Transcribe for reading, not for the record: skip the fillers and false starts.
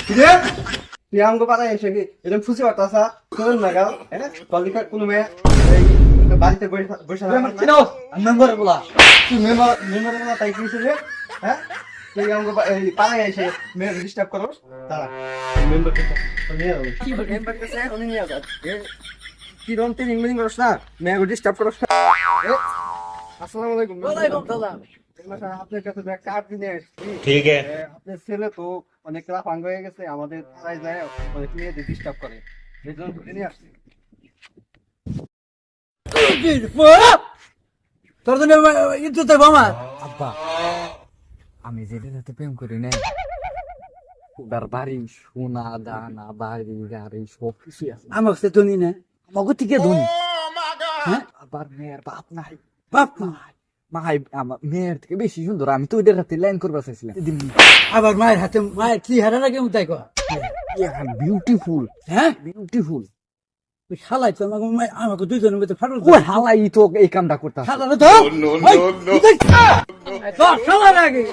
কিরে তুই আমাকে পাড়ায় এসে কি এরকম খুশি হতাসা তোর না গাল হ্যাঁ কলিকা কোনো মেয়ে এই বাড়িতে বসে মেম্বার বলা তুই মেম্বার না তাই কি রে হ্যাঁ তুই আমাকে এই পাড়ায় এসে মেয়ে ডিস্টার্ব করস তারা মেম্বার নিয়ে যাবো মেম্বার কাছে উনি নিয়ে যাবে কি রকম তুই ইংলিশ করস না মেয়ে ডিস্টার্ব করস না আসসালামু আলাইকুম ওয়ালাইকুম সালাম আপনার কাছে ব্যাগ কার্ড নিয়ে এসেছি ठीक है আপনার ছেলে তো অনেক লাফাঙ্গ হয়ে গেছে আমাদের থানায় যায় অনেক মেয়েদের ডিস্টার্ব করে এই জন্য ধরে নিয়ে আসছি তোর জন্য ইজ্জত দেবো আমার আব্বা আমি যেটা সাথে প্রেম করি না ওটার বাড়ি সোনা দানা বাড়ি গাড়ি সব কিছু আছে আমার সাথে ধনী না আমাকে থেকে ধনী হ্যাঁ আবার মেয়ের বাপ নাই বাপ নাই মাই আমার মেয়ের থেকে বেশি সুন্দর আমি তো ওইটার হাতে লাইন করবার চাইছিলাম আবার মায়ের হাতে মায়ের কি হারা লাগে তাই কয় বিউটিফুল হ্যাঁ বিউটিফুল ওই শালাই তো আমাকে দুইজনের মধ্যে ফাটল ওই হালাই তো এই কামটা করতাম শালা তো শালা লাগে